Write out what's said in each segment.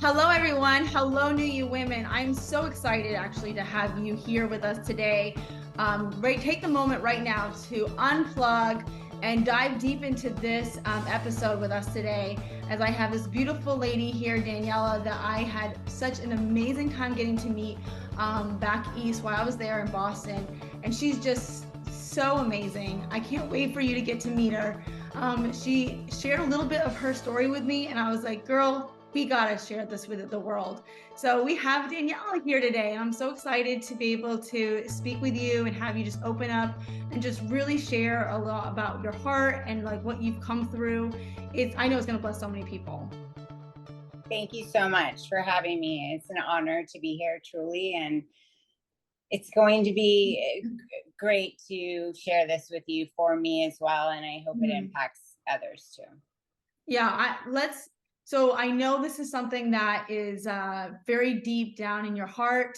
Hello, everyone. Hello, New You Women. I'm so excited actually to have you here with us today. Take the moment right now to unplug and dive deep into this episode with us today, as I have this beautiful lady here, Daniela, that I had such an amazing time getting to meet back east while I was there in Boston. And she's just so amazing. I can't wait for you to get to meet her. She shared a little bit of her story with me, and I was like, girl, we gotta share this with the world. So we have Daniela here today, and I'm so excited to be able to speak with you and have you just open up and just really share a lot about your heart and like what you've come through. I know it's gonna bless so many people. Thank you so much for having me. It's an honor to be here, truly. And it's going to be great to share this with you for me as well. And I hope it Mhm. impacts others too. Yeah, so I know this is something that is very deep down in your heart,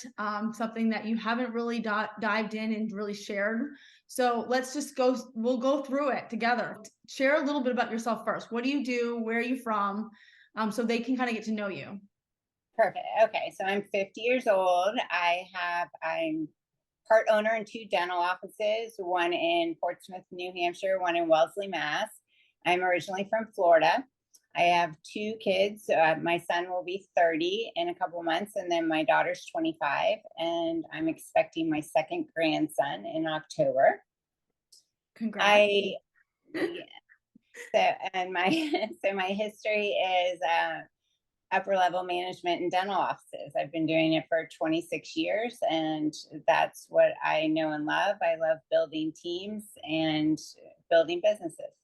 something that you haven't really dived in and really shared. So let's just we'll go through it together. Share a little bit about yourself first. What do you do? Where are you from? So they can kind of get to know you. Perfect. Okay. So I'm 50 years old. I'm part owner in two dental offices, one in Portsmouth, New Hampshire, one in Wellesley, Mass. I'm originally from Florida. I have two kids. My son will be 30 in a couple months, and then my daughter's 25, and I'm expecting my second grandson in October. Congrats. I yeah, so and my so my history is upper level management in dental offices. I've been doing it for 26 years, and that's what I know and love. I love building teams and building businesses.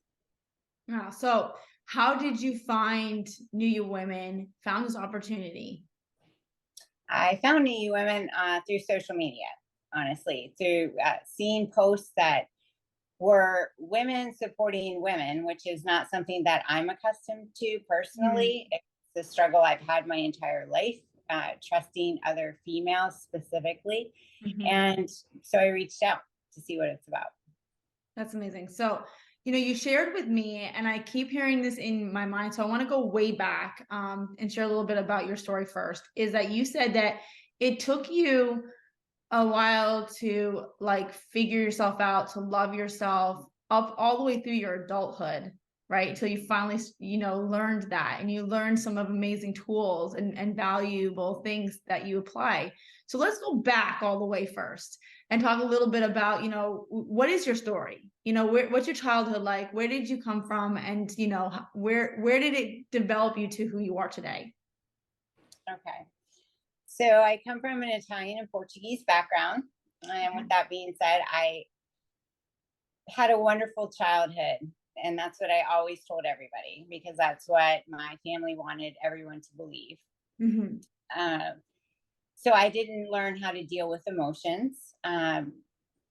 Yeah. So how did you find New You Women, found this opportunity? I found New Women through social media, honestly, through seeing posts that were women supporting women, which is not something that I'm accustomed to Mhm. personally. It's a struggle I've had my entire life, trusting other females specifically. Mhm. And so I reached out to see what it's about. That's amazing. So, you shared with me, and I keep hearing this in my mind. So I want to go way back and share a little bit about your story first. Is that you said that it took you a while to like figure yourself out, to love yourself up all the way through your adulthood, right? Until you finally, learned that and you learned some of amazing tools and valuable things that you apply. So let's go back all the way first and talk a little bit about, what is your story? What's your childhood like? Where did you come from? And, where did it develop you to who you are today? Okay. So I come from an Italian and Portuguese background. And with that being said, I had a wonderful childhood. And that's what I always told everybody because that's what my family wanted everyone to believe. Mm-hmm. Um, so I didn't learn how to deal with emotions.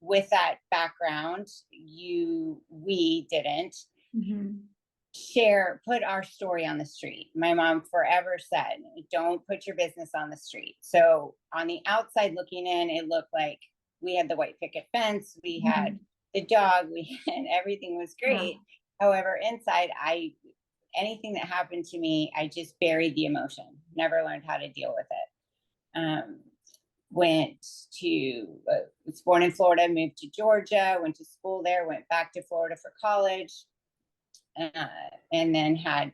With that background, we didn't Mm-hmm. put our story on the street. My mom forever said, don't put your business on the street. So on the outside looking in, it looked like we had the white picket fence, we had Mm-hmm. the dog, and everything was Yeah. great. However, inside, anything that happened to me, I just buried the emotion, never learned how to deal with it. Went to was born in Florida, moved to Georgia, went to school there, went back to Florida for college, uh, and then had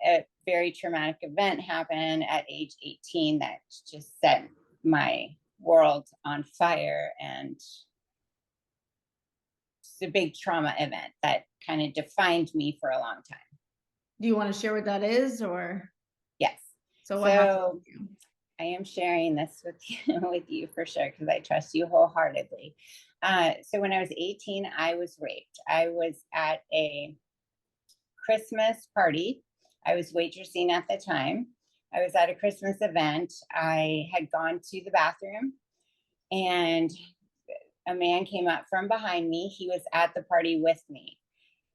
a very traumatic event happen at age 18 that just set my world on fire, and it's a big trauma event that kind of defined me for a long time. Do you want to share what that is, or Yes. so what happened So with you? I am sharing this with you, with you for sure because I trust you wholeheartedly. So when I was 18, I was raped. I was at a Christmas party. I was waitressing at the time. I was at a Christmas event. I had gone to the bathroom, and a man came up from behind me. He was at the party with me.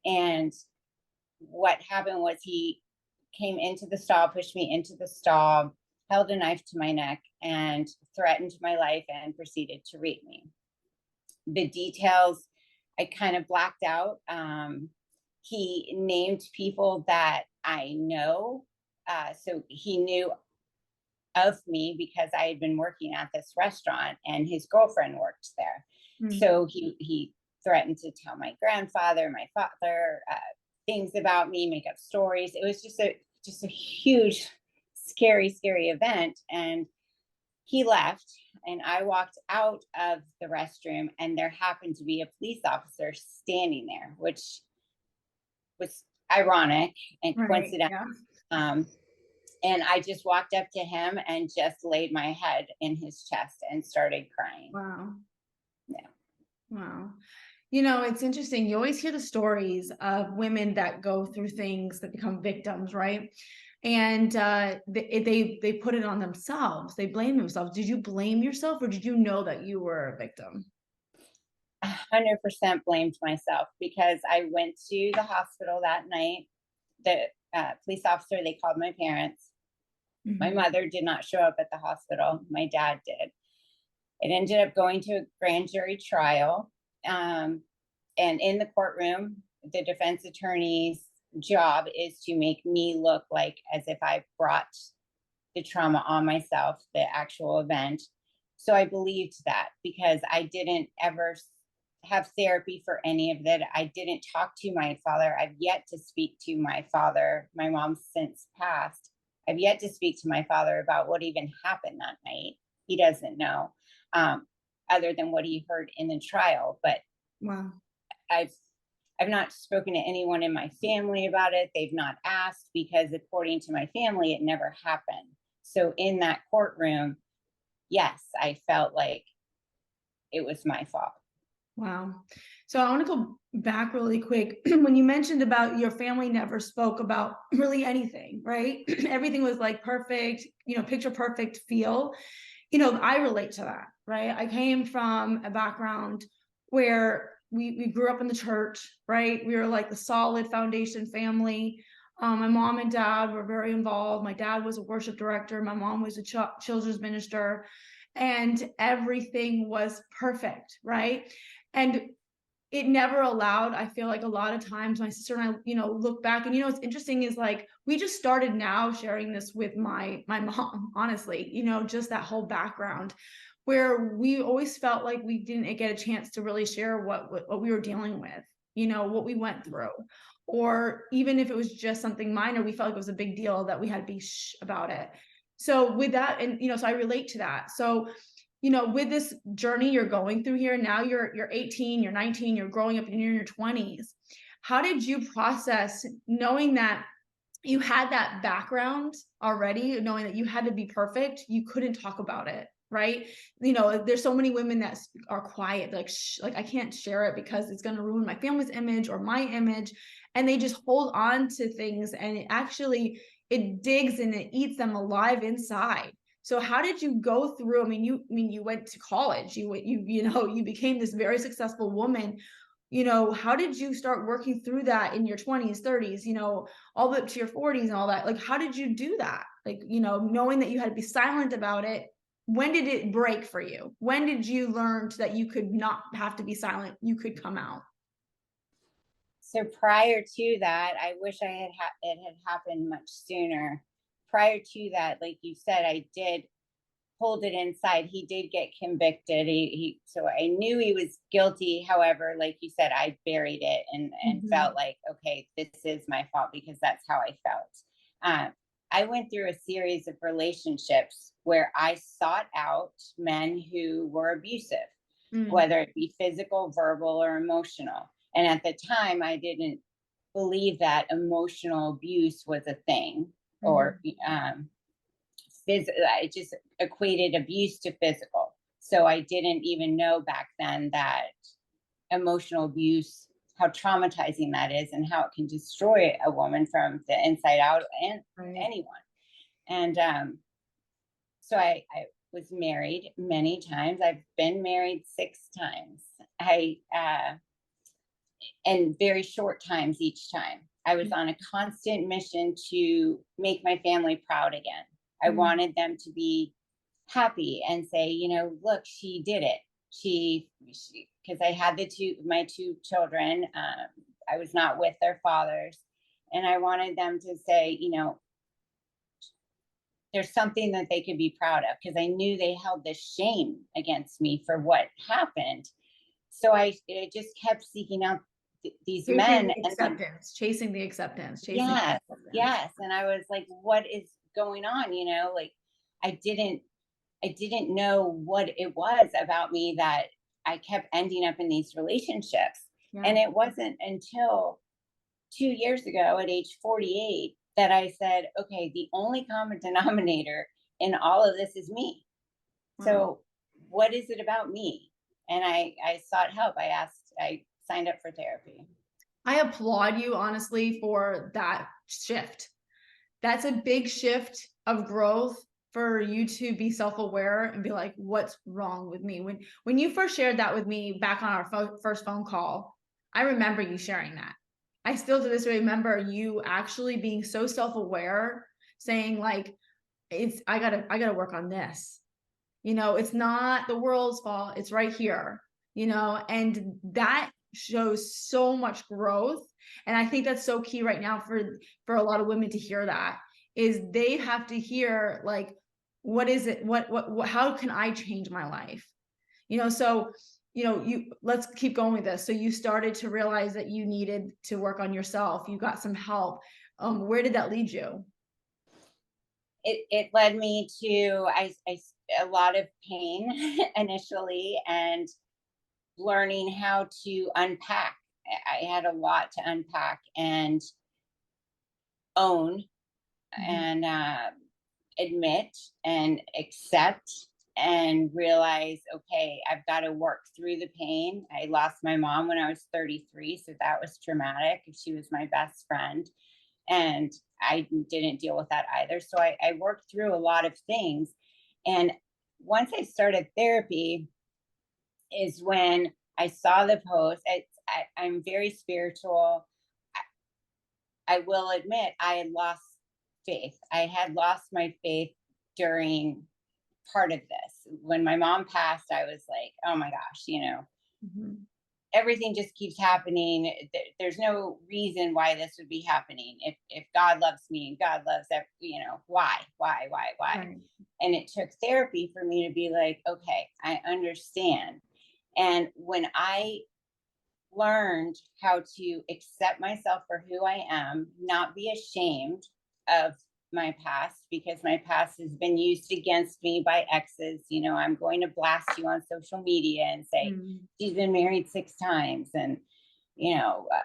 And what happened was he came into the stall, pushed me into the stall, held a knife to my neck, and threatened my life and proceeded to rape me. The details I kind of blacked out. He named people that I know, So he knew of me because I had been working at this restaurant and his girlfriend worked there. Mm. So he threatened to tell my grandfather, my father, things about me, make up stories. It was just a huge, scary event. And he left, and I walked out of the restroom, and there happened to be a police officer standing there, which was ironic and Right. coincidental. Yeah. Um, and I just walked up to him and just laid my head in his chest and started crying. Wow. Yeah. Wow. It's interesting. You always hear the stories of women that go through things that become victims, right? And they put it on themselves. They blame themselves. Did you blame yourself, or did you know that you were a victim? 100% blamed myself because I went to the hospital that night. The police officer, they called my parents. My Mhm. mother did not show up at the hospital. My dad did. It ended up going to a grand jury trial. And in the courtroom, the defense attorney's job is to make me look like as if I brought the trauma on myself, the actual event. So I believed that because I didn't ever have therapy for any of that. I didn't talk to my father. I've yet to speak to my father. My mom's since passed. I've yet to speak to my father about what even happened that night. He doesn't know, um, other than what he heard in the trial. But Wow. I've I've not spoken to anyone in my family about it. They've not asked because according to my family, it never happened. So in that courtroom, yes, I felt like it was my fault. Wow. So I want to go back really quick. When you mentioned about your family never spoke about really anything, right? Everything was like perfect, picture perfect feel. I relate to that, right? I came from a background where we grew up in the church, right? We were like the solid foundation family. My mom and dad were very involved. My dad was a worship director. My mom was a children's minister, and everything was perfect, right? And it never allowed, I feel like a lot of times my sister and I, look back, and what's interesting is like we just started now sharing this with my mom, honestly, just that whole background where we always felt like we didn't get a chance to really share what we were dealing with, what we went through. Or even if it was just something minor, we felt like it was a big deal that we had to be about it. So with that, and so I relate to that. So with this journey you're going through here, now you're 18, you're 19, you're growing up and you're in your 20s. How did you process knowing that you had that background already, knowing that you had to be perfect, you couldn't talk about it, right? There's so many women that are quiet, like like I can't share it because it's going to ruin my family's image or my image, and they just hold on to things, and it digs and it eats them alive inside. So how did you go through? You went to college. You became this very successful woman. How did you start working through that in your 20s, 30s, all the way up to your 40s and all that? Like, how did you do that? Like, knowing that you had to be silent about it. When did it break for you? When did you learn that you could not have to be silent? You could come out. So prior to that, I wish it had happened much sooner. Prior to that, like you said, I did hold it inside. He did get convicted. So I knew he was guilty. However, like you said, I buried it and Mhm. felt like, okay, this is my fault because that's how I felt. I went through a series of relationships where I sought out men who were abusive, Mm. whether it be physical, verbal, or emotional. And at the time, I didn't believe that emotional abuse was a thing, or Mhm. I just equated abuse to physical. So I didn't even know back then that emotional abuse, how traumatizing that is, and how it can destroy a woman from the inside out, and Right. anyone. And so I was married many times. I've been married 6 times. And very short times each time. I was on a constant mission to make my family proud again. I Mm. wanted them to be happy and say, look, she did it. Because I had my two children. I was not with their fathers. And I wanted them to say, there's something that they could be proud of, because I knew they held this shame against me for what happened. So I just kept seeking out these Chasing men, the and then acceptance, chasing the acceptance, chasing the yes, acceptance. yes, and I was like, what is going on? Like I didn't I didn't know what it was about me that I kept ending up in these relationships. Yeah. And it wasn't until 2 years ago at age 48 that I said, okay, the only common denominator in all of this is me. Wow. So what is it about me? And I sought help. I signed up for therapy. I applaud you honestly for that shift. That's a big shift of growth for you to be self-aware and be like, what's wrong with me? When you first shared that with me back on our first phone call, I remember you sharing that. I still to this day remember you actually being so self-aware, saying like, it's I gotta work on this. It's not the world's fault, it's right here. And that shows so much growth. And I think that's so key right now for a lot of women to hear that, is they have to hear like, what is it, what how can I change my life? So you let's keep going with this. So you started to realize that you needed to work on yourself, you got some help. Where did that lead you? It led me to a lot of pain initially, and learning how to unpack. I had a lot to unpack and own, Mhm. and admit and accept, and realize, okay, I've got to work through the pain. I lost my mom when I was 33, so that was traumatic. She was my best friend, and I didn't deal with that either. So I worked through a lot of things. And once I started therapy, is when I saw the post. I'm very spiritual. I will admit I had lost faith. I had lost my faith during part of this. When my mom passed, I was like, oh my gosh, Mhm. everything just keeps happening. There's no reason why this would be happening. If God loves me and God loves why? Right. And it took therapy for me to be like, okay, I understand. And when I learned how to accept myself for who I am, not be ashamed of my past, because my past has been used against me by exes. I'm going to blast you on social media and say, Mm. she's been married 6 times, and, you know, uh,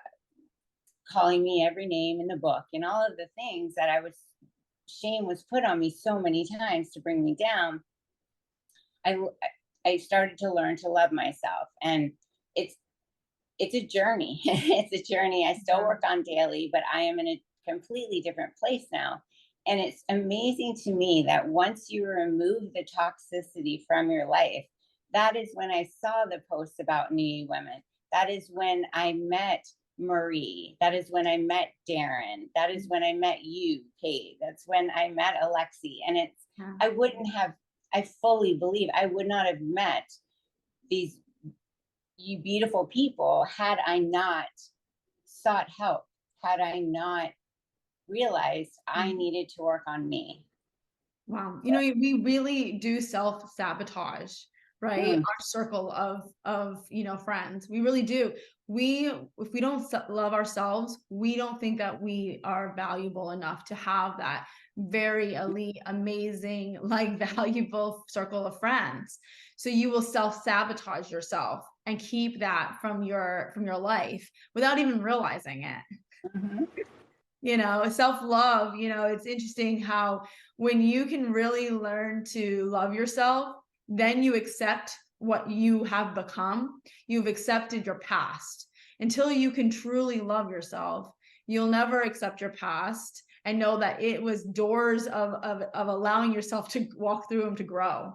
calling me every name in the book, and all of the things that shame was put on me so many times to bring me down. I, I started to learn to love myself. And it's, it's a journey. It's a journey I still Yeah. work on daily, but I am in a completely different place now. And it's amazing to me that once you remove the toxicity from your life, that is when I saw the posts about needy women. That is when I met Marie. That is when I met Darren. That is when I met you, Kate. That's when I met Alexi. And Yeah. I wouldn't have, I fully believe I would not have met these you beautiful people had I not sought help, had I not realized I Mm. needed to work on me. Wow. So, We really do self-sabotage, right? mm, Our circle of, friends. We really do. If we don't love ourselves, we don't think that we are valuable enough to have that very elite, amazing, like valuable circle of friends. So you will self-sabotage yourself and keep that from your life without even realizing it. mhm. Self-love, it's interesting how when you can really learn to love yourself, then you accept what you have become. You've accepted your past. Until you can truly love yourself, you'll never accept your past and know that it was doors of allowing yourself to walk through them to grow.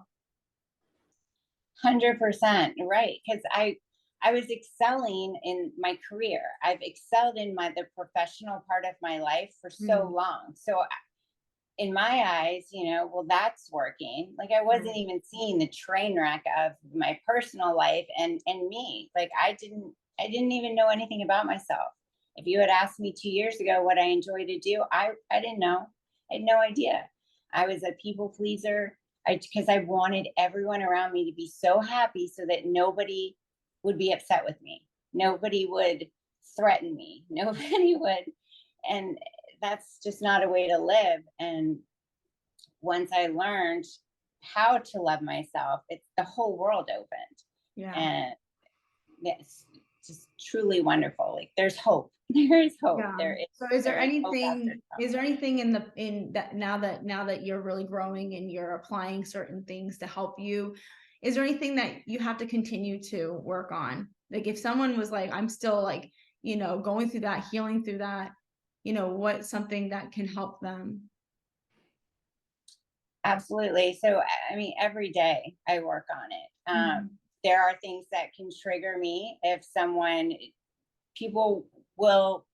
100% right. Because I was excelling in my career. I've excelled in the professional part of my life for so Mm, long. So in my eyes, well, that's working. Like, I wasn't right. even seeing the train wreck of my personal life and me. Like, I didn't even know anything about myself. If you had asked me 2 years ago what I enjoy to do, I didn't know. I had no idea. I was a people pleaser. Because I wanted everyone around me to be so happy so that nobody would be upset with me. Nobody would threaten me. Nobody would. And that's just not a way to live. And once I learned how to love myself, it's the whole world opened. Yeah. And it's just truly wonderful. Like there's hope. There's hope. Yeah. There is So is there hope after anything in that now that you're really growing and you're applying certain things to help you, is there anything that you have to continue to work on? Like if someone was like, I'm still like, going through that, healing through that, what's something that can help them? Absolutely. So, I mean, every day I work on it. There are things that can trigger me if people will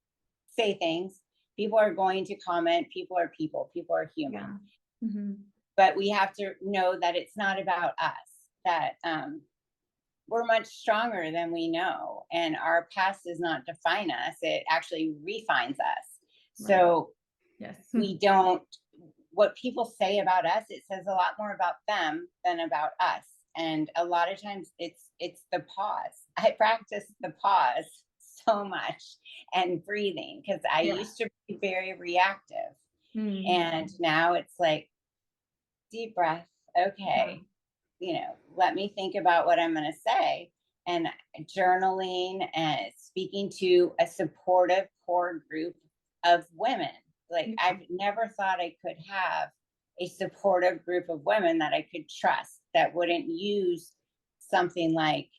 say things, people are going to comment, people are human. Yeah. Mm-hmm. But we have to know that it's not about us, that we're much stronger than we know, and our past does not define us, it actually refines us. Right. So, Yes. we don't, what people say about us, it says a lot more about them than about us. And a lot of times it's the pause. I practice the pause so much, and breathing, because I used to be very reactive. And now it's like deep breath. Okay, let me think about what I'm going to say, and journaling and speaking to a supportive core group of women. Like I've never thought I could have a supportive group of women that I could trust, that wouldn't use something like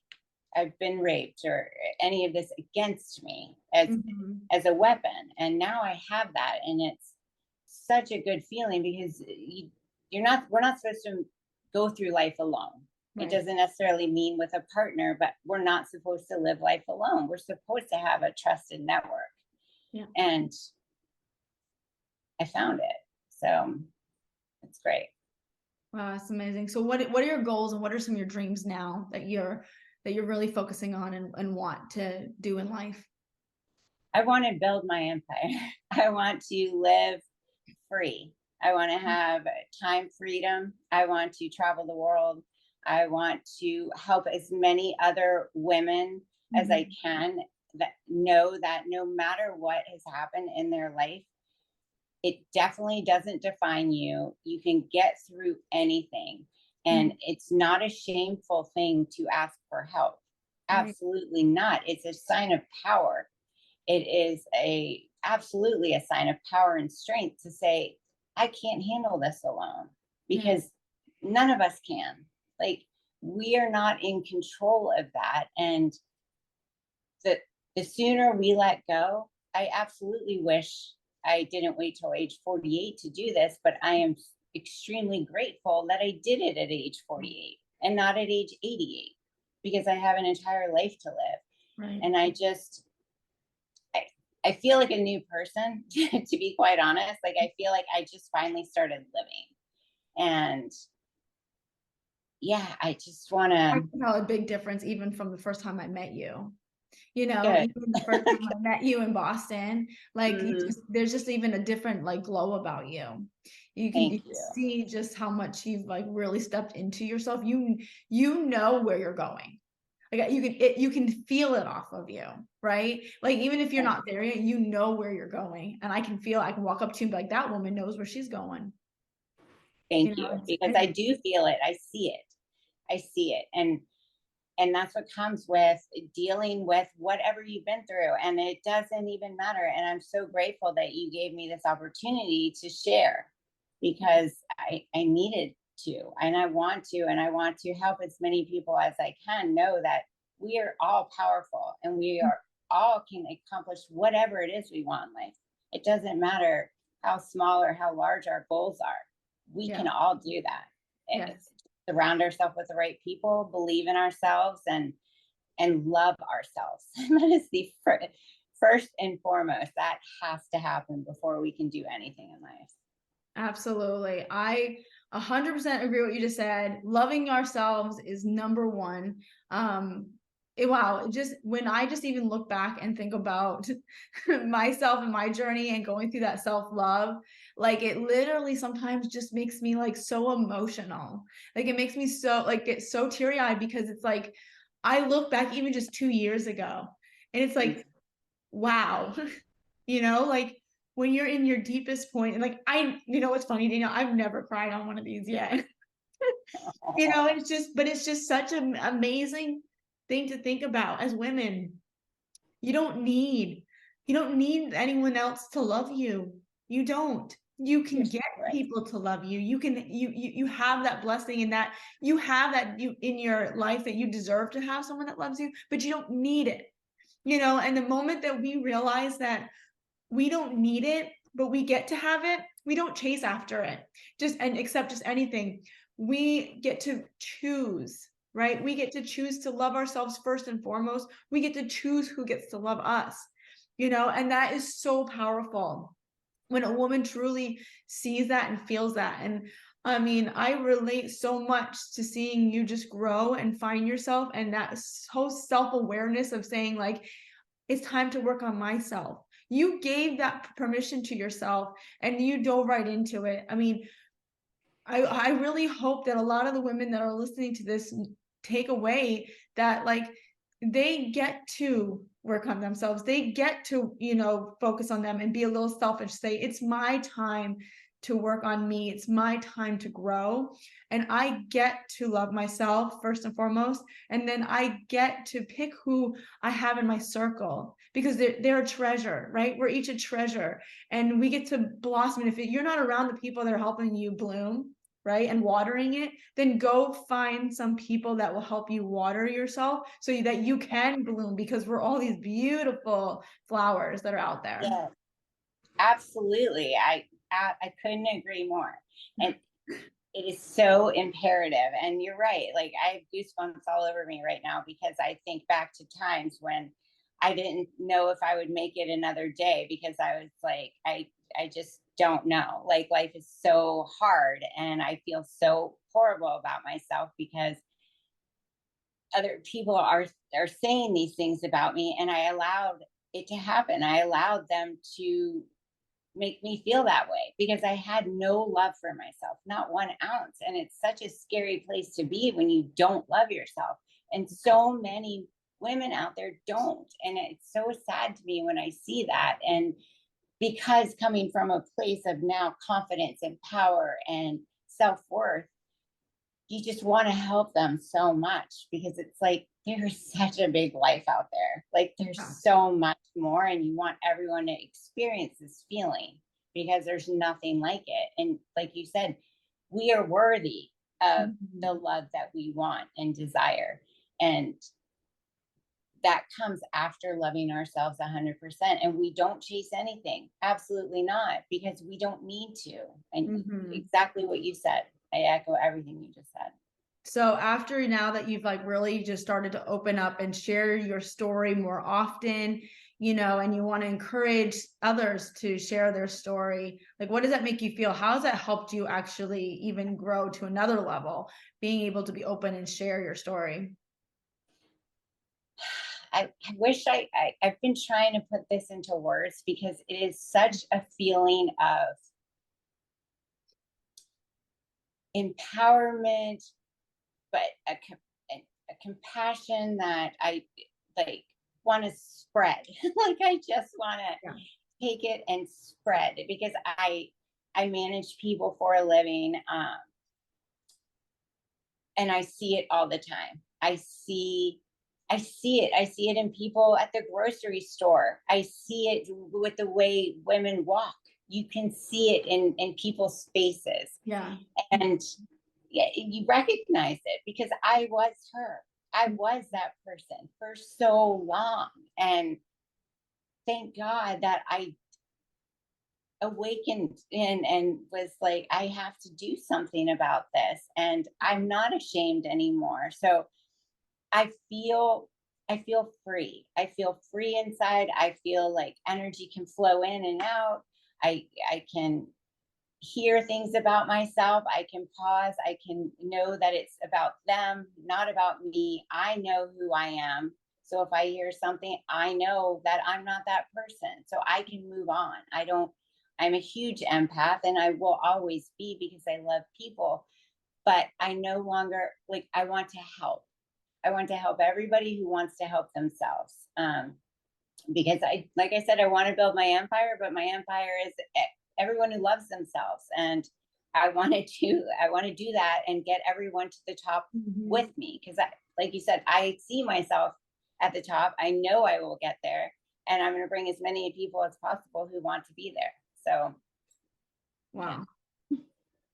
I've been raped or any of this against me as a weapon. And now I have that, and it's such a good feeling, because we're not supposed to go through life alone. Right. It doesn't necessarily mean with a partner, but we're not supposed to live life alone. We're supposed to have a trusted network. Yeah. And I found it. So it's great. Wow, that's amazing. So what are your goals, and what are some of your dreams now that you're really focusing on and want to do in life? I want to build my empire. I want to live free. I want to have time freedom. I want to travel the world. I want to help as many other women as I can, that know that no matter what has happened in their life, it definitely doesn't define you. You can get through anything. And it's not a shameful thing to ask for help. Absolutely not. It's a sign of power. It is absolutely a sign of power and strength to say, I can't handle this alone, because none of us can. Like, we are not in control of that. And the sooner we let go, I absolutely wish I didn't wait till age 48 to do this, but I am extremely grateful that I did it at age 48 and not at age 88, because I have an entire life to live. Right. And I feel like a new person, to be quite honest. Like, I feel like I just finally started living. And yeah, I just want to. I can tell a big difference even from the first time I met you. Even the first time I met you in Boston, like there's just even a different like glow about you. You can see just how much you've like really stepped into yourself. You know where you're going. Like you can feel it off of you, right? Like even if you're not there yet, you know where you're going. And I can walk up to you and be like, that woman knows where she's going. Thank you. Because I do feel it. I see it. I see it. And that's what comes with dealing with whatever you've been through. And it doesn't even matter. And I'm so grateful that you gave me this opportunity to share, because I needed to, and I want to help as many people as I can know that we are all powerful, and we are all can accomplish whatever it is we want in life. It doesn't matter how small or how large our goals are. We can all do that. Yes. Surround ourselves with the right people, believe in ourselves, and love ourselves. That is the first and foremost. That has to happen before we can do anything in life. Absolutely. I 100% agree with what you just said. Loving ourselves is number one. Wow, just when I just even look back and think about myself and my journey and going through that self-love, like it literally sometimes just makes me like so emotional. Like it makes me so like get so teary-eyed because it's like I look back even just 2 years ago and it's like, wow, like when you're in your deepest point and like what's funny, I've never cried on one of these yet. It's just, but it's just such an amazing thing to think about as women. You don't need, you don't need anyone else to love you. You don't. You You're can so get right. people to love you. You can, you have that blessing and that you have that you in your life that you deserve to have someone that loves you, but you don't need it. And the moment that we realize that we don't need it, but we get to have it. We don't chase after it, and accept just anything. We get to choose, right? We get to choose to love ourselves first and foremost. We get to choose who gets to love us, and that is so powerful when a woman truly sees that and feels that. And I mean, I relate so much to seeing you just grow and find yourself and that so self-awareness of saying, like, it's time to work on myself. You gave that permission to yourself and you dove right into it. I mean, I really hope that a lot of the women that are listening to this take away that like they get to work on themselves. They get to, focus on them and be a little selfish, say, it's my time to work on me. It's my time to grow. And I get to love myself first and foremost. And then I get to pick who I have in my circle because they're a treasure, right? We're each a treasure and we get to blossom. And if you're not around the people that are helping you bloom, right, and watering it, then go find some people that will help you water yourself so that you can bloom because we're all these beautiful flowers that are out there. Yeah, absolutely. I couldn't agree more. And it is so imperative. And you're right. Like I have goosebumps all over me right now because I think back to times when I didn't know if I would make it another day because I was like, I just don't know. Like life is so hard and I feel so horrible about myself because other people are saying these things about me and I allowed it to happen. I allowed them to make me feel that way because I had no love for myself, not 1 ounce. And it's such a scary place to be when you don't love yourself. And so many women out there don't. And it's so sad to me when I see that. And because coming from a place of now confidence and power and self worth, you just want to help them so much because it's like there's such a big life out there. Like there's Yeah. so much more, and you want everyone to experience this feeling because there's nothing like it. And like you said, we are worthy of Mhm. the love that we want and desire. And that comes after loving ourselves 100%. And we don't chase anything. Absolutely not, because we don't need to. And Mhm. exactly what you said. I echo everything you just said. So after now that you've like really just started to open up and share your story more often, and you want to encourage others to share their story, like what does that make you feel? How has that helped you actually even grow to another level, being able to be open and share your story? I wish I've been trying to put this into words because it is such a feeling of empowerment, but a compassion that I like want to spread. Like I just want Yeah. to take it and spread it because I manage people for a living, and I see it all the time. I see it in people at the grocery store. I see it with the way women walk. You can see it in people's faces. Yeah. And yeah, you recognize it because I was her. I was that person for so long. And thank God that I awakened and was like, I have to do something about this. And I'm not ashamed anymore. So I feel free. I feel free inside. I feel like energy can flow in and out. I can hear things about myself. I can pause. I can know that it's about them, not about me. I know who I am. So if I hear something, I know that I'm not that person. So I can move on. I'm a huge empath and I will always be because I love people. But I no longer like, I want to help. I want to help everybody who wants to help themselves. Because like I said, I want to build my empire, but my empire is everyone who loves themselves. And I want to do that and get everyone to the top with me. Because like you said, I see myself at the top. I know I will get there, and I'm going to bring as many people as possible who want to be there. So, wow. Yeah.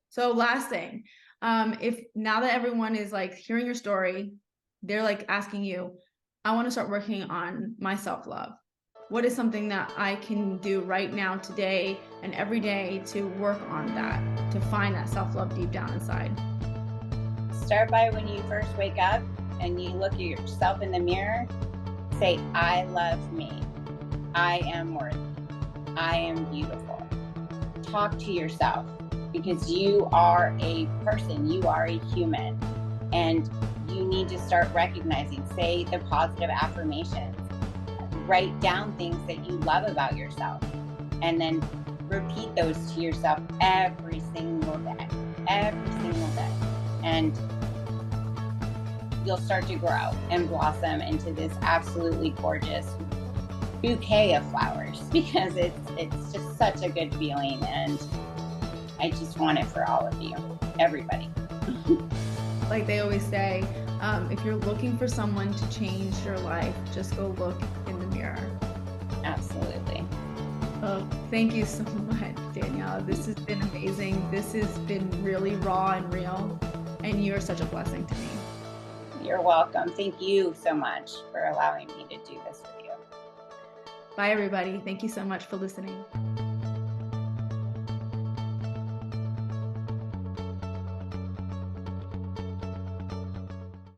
So last thing, if now that everyone is like hearing your story, they're like asking you, I want to start working on my self-love. What is something that I can do right now, today, and every day to work on that, to find that self-love deep down inside? Start by when you first wake up and you look at yourself in the mirror, say, I love me. I am worthy. I am beautiful. Talk to yourself because you are a person, you are a human, and you need to start recognizing, say the positive affirmations, write down things that you love about yourself, and then repeat those to yourself every single day, and you'll start to grow and blossom into this absolutely gorgeous bouquet of flowers, because it's just such a good feeling, and I just want it for all of you, everybody. Like they always say, if you're looking for someone to change your life, just go look in the mirror. Absolutely. Oh, thank you so much, Daniela. This has been amazing. This has been really raw and real, and you're such a blessing to me. You're welcome. Thank you so much for allowing me to do this with you. Bye, everybody. Thank you so much for listening.